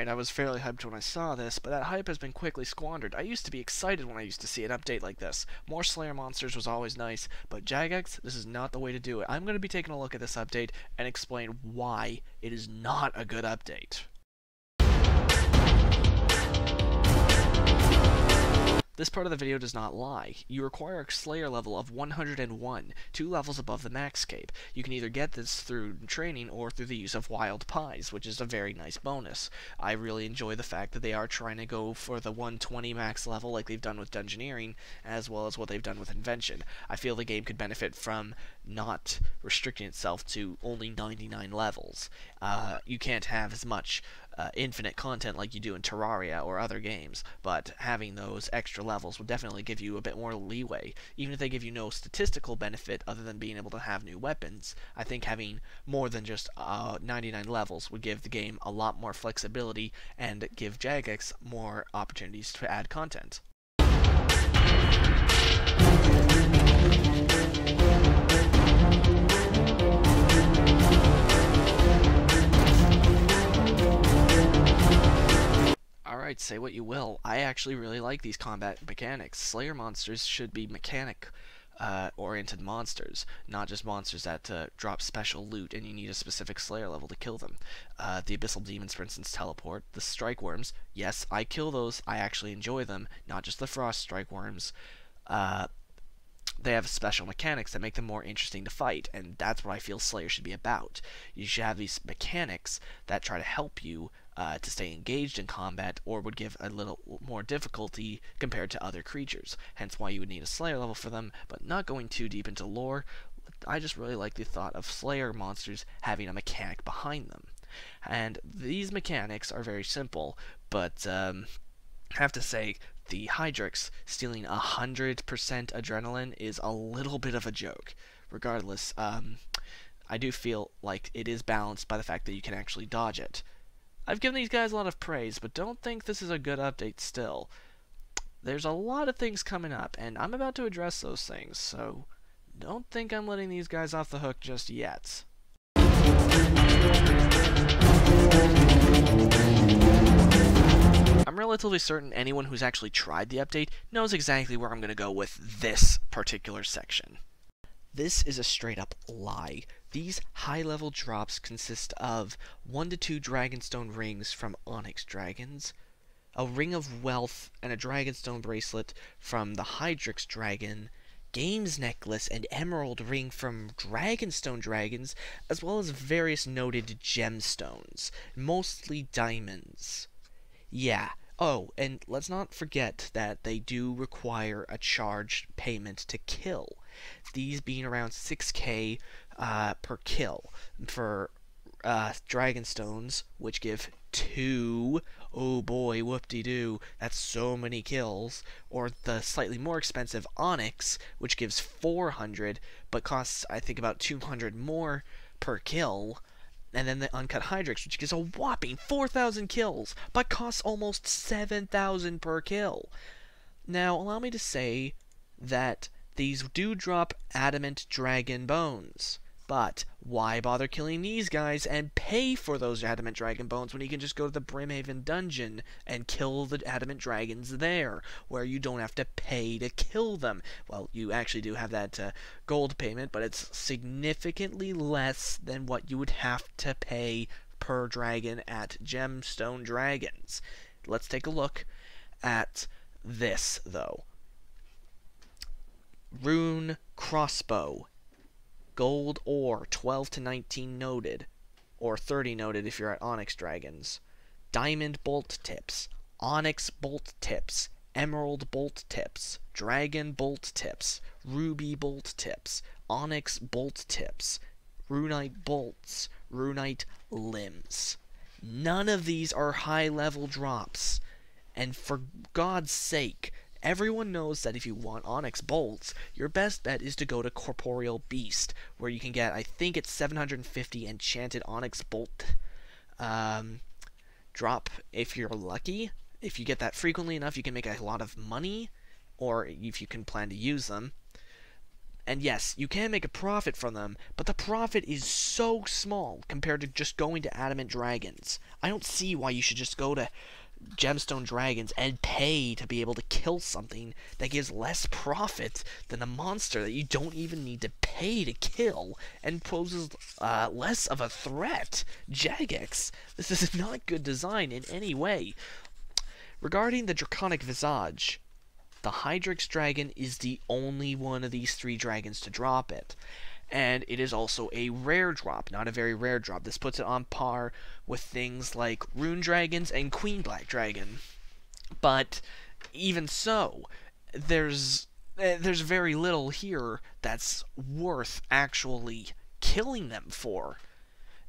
Alright, I was fairly hyped when I saw this, but that hype has been quickly squandered. I used to be excited when I used to see an update like this. More Slayer monsters was always nice, but Jagex, this is not the way to do it. I'm going to be taking a look at this update and explain why it is not a good update. This part of the video does not lie. You require a Slayer level of 101, 2 levels above the Runescape. You can either get this through training or through the use of wild pies, which is a very nice bonus. I really enjoy the fact that they are trying to go for the 120 max level like they've done with Dungeoneering, as well as what they've done with Invention. I feel the game could benefit from not restricting itself to only 99 levels. You can't have as much infinite content like you do in Terraria or other games, but having those extra levels would definitely give you a bit more leeway. Even if they give you no statistical benefit other than being able to have new weapons, I think having more than just 99 levels would give the game a lot more flexibility and give Jagex more opportunities to add content. Alright, say what you will. I actually really like these combat mechanics. Slayer monsters should be mechanic oriented monsters, not just monsters that drop special loot and you need a specific Slayer level to kill them. The Abyssal Demons, for instance, teleport. The Strike Worms, yes, I kill those. I actually enjoy them, not just the Frost Strike Worms. They have special mechanics that make them more interesting to fight, and that's what I feel Slayer should be about. You should have these mechanics that try to help you to stay engaged in combat, or would give a little more difficulty compared to other creatures. Hence why you would need a Slayer level for them, but not going too deep into lore. I just really like the thought of Slayer monsters having a mechanic behind them. And these mechanics are very simple, but I have to say, the Jagex stealing 100% adrenaline is a little bit of a joke. Regardless, I do feel like it is balanced by the fact that you can actually dodge it. I've given these guys a lot of praise, but don't think this is a good update still. There's a lot of things coming up, and I'm about to address those things, so don't think I'm letting these guys off the hook just yet. I'm relatively certain anyone who's actually tried the update knows exactly where I'm going to go with this particular section. This is a straight up lie. These high level drops consist of 1 to 2 Dragonstone rings from Onyx dragons, a ring of wealth and a Dragonstone bracelet from the Jagex dragon, Games necklace and emerald ring from Dragonstone dragons, as well as various noted gemstones, mostly diamonds. Yeah. Oh, and let's not forget that they do require a charged payment to kill. These being around 6k per kill for Dragonstones, which give 2. Oh boy, whoop-de-doo, that's so many kills. Or the slightly more expensive Onyx, which gives 400, but costs, I think, about 200 more per kill. And then the Uncut Jagex, which gives a whopping 4,000 kills, but costs almost 7,000 per kill. Now, allow me to say that these do drop adamant dragon bones. But why bother killing these guys and pay for those adamant dragon bones when you can just go to the Brimhaven dungeon and kill the adamant dragons there, where you don't have to pay to kill them? Well, you actually do have that gold payment, but it's significantly less than what you would have to pay per dragon at Gemstone dragons. Let's take a look at this, though. Rune crossbow. Gold ore, 12 to 19 noted, or 30 noted if you're at Onyx Dragons. Diamond bolt tips, Onyx bolt tips, Emerald bolt tips, Dragon bolt tips, Ruby bolt tips, Onyx bolt tips, Runite bolts, Runite limbs. None of these are high-level drops, and for God's sake, everyone knows that if you want Onyx bolts, your best bet is to go to Corporeal Beast, where you can get, I think it's 750 enchanted Onyx bolt drop if you're lucky. If you get that frequently enough, you can make a lot of money, or if you can plan to use them. And yes, you can make a profit from them, but the profit is so small compared to just going to adamant dragons. I don't see why you should just go to gemstone dragons and pay to be able to kill something that gives less profit than a monster that you don't even need to pay to kill and poses less of a threat. Jagex, this is not good design in any way. Regarding the Draconic Visage, the Hydrix dragon is the only one of these 3 dragons to drop it. And it is also a rare drop, not a very rare drop. This puts it on par with things like Rune Dragons and Queen Black Dragon. But even so, there's very little here that's worth actually killing them for.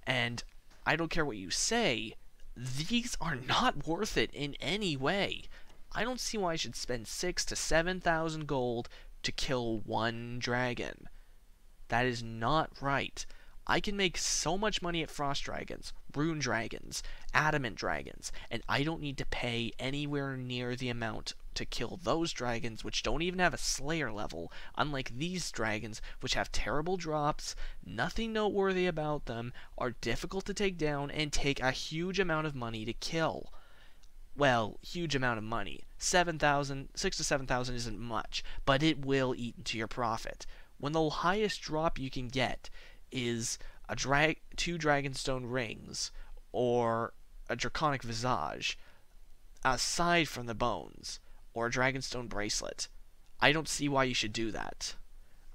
And I don't care what you say, these are not worth it in any way. I don't see why I should spend 6,000 to 7,000 gold to kill 1 dragon. That is not right. I can make so much money at Frost Dragons, Rune Dragons, Adamant Dragons, and I don't need to pay anywhere near the amount to kill those dragons, which don't even have a Slayer level, unlike these dragons, which have terrible drops, nothing noteworthy about them, are difficult to take down, and take a huge amount of money to kill. Well, huge amount of money. 6,000 to 7,000 isn't much, but it will eat into your profit. When the highest drop you can get is 2 Dragonstone rings or a Draconic Visage, aside from the bones, or a Dragonstone bracelet, I don't see why you should do that.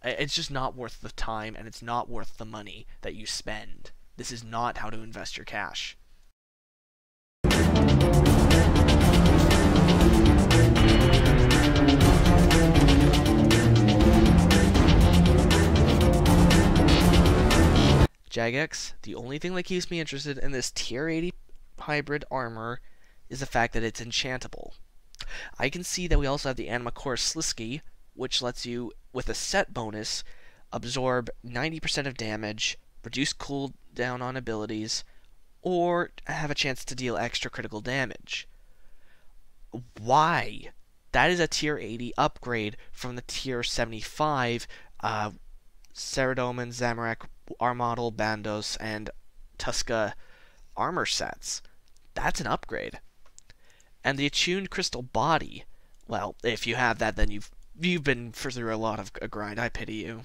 It's just not worth the time, and it's not worth the money that you spend. This is not how to invest your cash. Jagex, the only thing that keeps me interested in this tier 80 hybrid armor is the fact that it's enchantable. I can see that we also have the Animacore Slisky, which lets you, with a set bonus, absorb 90% of damage, reduce cooldown on abilities, or have a chance to deal extra critical damage. Why? That is a tier 80 upgrade from the tier 75 Ceradoman, Zamorak, Armodal, Bandos, and Tuska armor sets. That's an upgrade. And the Attuned Crystal Body, well, if you have that, then you've been through a lot of a grind. I pity you.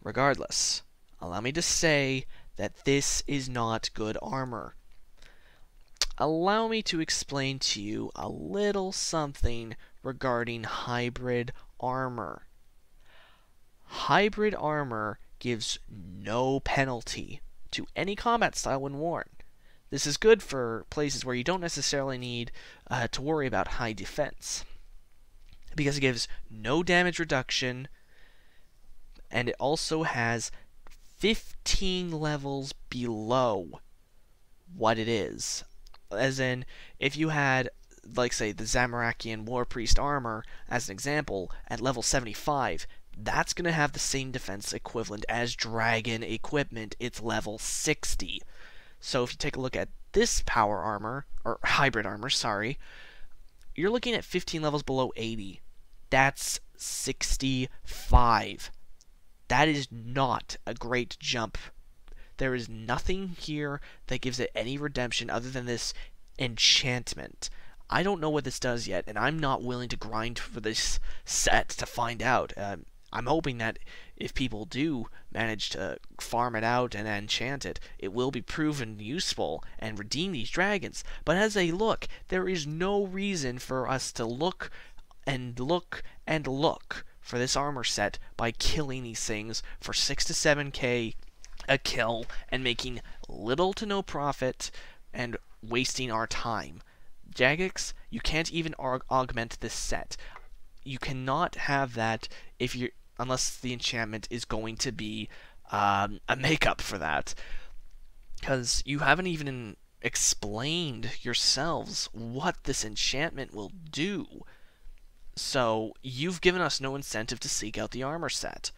Regardless, allow me to say that this is not good armor. Allow me to explain to you a little something regarding hybrid armor. Hybrid armor gives no penalty to any combat style when worn. This is good for places where you don't necessarily need to worry about high defense, because it gives no damage reduction, and it also has 15 levels below what it is. As in, if you had, like, say, the Zamorakian War Priest armor, as an example, at level 75, that's going to have the same defense equivalent as Dragon equipment. It's level 60. So if you take a look at this power armor, or hybrid armor, sorry, you're looking at 15 levels below 80. That's 65. That is not a great jump. There is nothing here that gives it any redemption other than this enchantment. I don't know what this does yet, and I'm not willing to grind for this set to find out. I'm hoping that if people do manage to farm it out and enchant it, it will be proven useful and redeem these dragons. But as they look, there is no reason for us to look and look and look for this armor set by killing these things for 6 to 7k a kill and making little to no profit and wasting our time. Jagex, you can't even augment this set. You cannot have that if you're unless the enchantment is going to be a makeup for that, because you haven't even explained yourselves what this enchantment will do. So you've given us no incentive to seek out the armor set.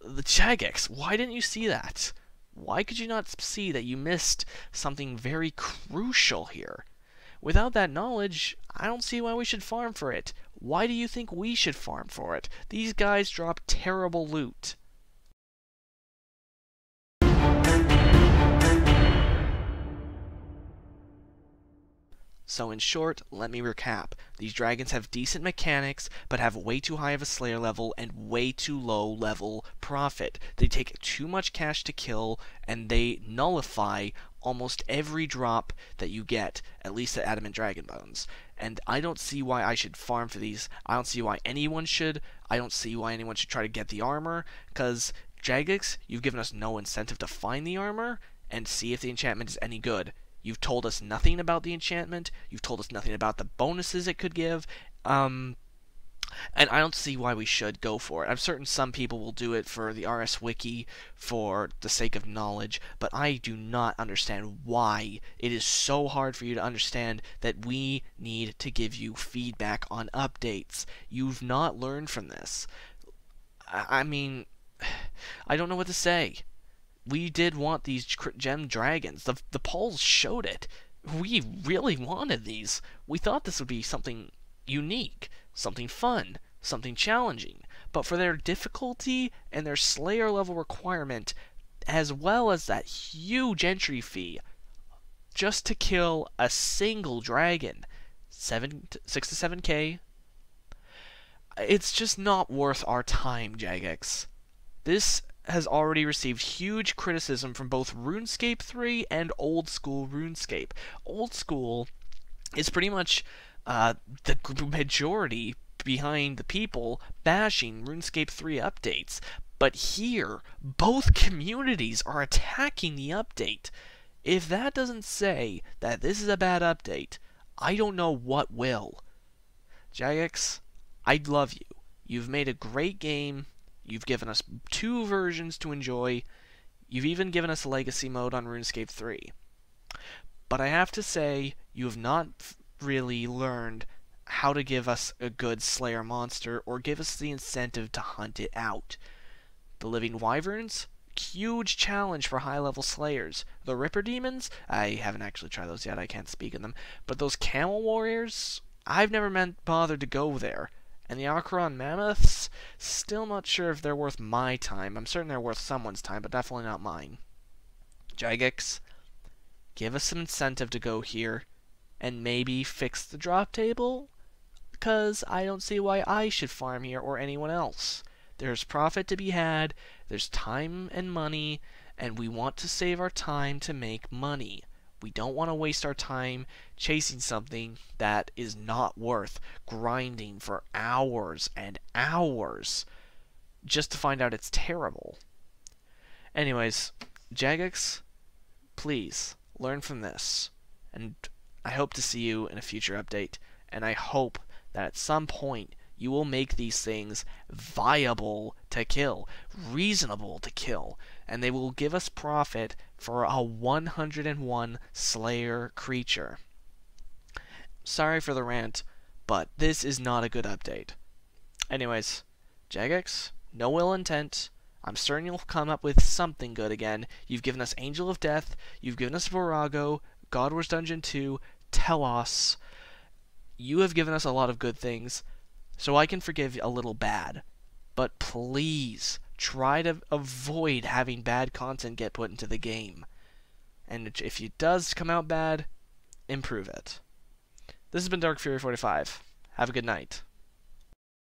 The Jagex, why didn't you see that? Why could you not see that you missed something very crucial here? Without that knowledge, I don't see why we should farm for it. Why do you think we should farm for it? These guys drop terrible loot. So in short, let me recap. These dragons have decent mechanics, but have way too high of a slayer level and way too low level profit. They take too much cash to kill, and they nullify almost every drop that you get, at least at Adamant Dragon Bones. And I don't see why I should farm for these. I don't see why anyone should. I don't see why anyone should try to get the armor, because Jagex, you've given us no incentive to find the armor and see if the enchantment is any good. You've told us nothing about the enchantment. You've told us nothing about the bonuses it could give. And I don't see why we should go for it. I'm certain some people will do it for the RS Wiki for the sake of knowledge, but I do not understand why it is so hard for you to understand that we need to give you feedback on updates. You've not learned from this. I mean, I don't know what to say. We did want these gem dragons. The polls showed it. We really wanted these. We thought this would be something unique, something fun, something challenging. But for their difficulty and their slayer level requirement, as well as that huge entry fee, just to kill a single dragon, 6 to 7k, it's just not worth our time, Jagex. This has already received huge criticism from both Runescape 3 and Old School Runescape. Old School is pretty much the majority behind the people bashing Runescape 3 updates. But here, both communities are attacking the update. If that doesn't say that this is a bad update, I don't know what will. Jagex, I love you. You've made a great game. You've given us 2 versions to enjoy. You've even given us a legacy mode on RuneScape 3. But I have to say, you have not really learned how to give us a good Slayer monster or give us the incentive to hunt it out. The Living Wyverns? Huge challenge for high-level Slayers. The Ripper Demons? I haven't actually tried those yet, I can't speak of them. But those Camel Warriors? I've never bothered to go there. And the Acheron Mammoths? Still not sure if they're worth my time. I'm certain they're worth someone's time, but definitely not mine. Jagex, give us some incentive to go here, and maybe fix the drop table? Because I don't see why I should farm here or anyone else. There's profit to be had, there's time and money, and we want to save our time to make money. We don't want to waste our time chasing something that is not worth grinding for hours and hours just to find out it's terrible. Anyways, Jagex, please learn from this. And I hope to see you in a future update. And I hope that at some point you will make these things viable to kill, reasonable to kill, and they will give us profit for a 101 Slayer creature. Sorry for the rant, but this is not a good update. Anyways, Jagex, no ill intent. I'm certain you'll come up with something good again. You've given us Angel of Death, you've given us Virago, God Wars Dungeon 2, Telos. You have given us a lot of good things, so I can forgive a little bad. But please, try to avoid having bad content get put into the game. And if it does come out bad, improve it. This has been Dark Fury 45. Have a good night.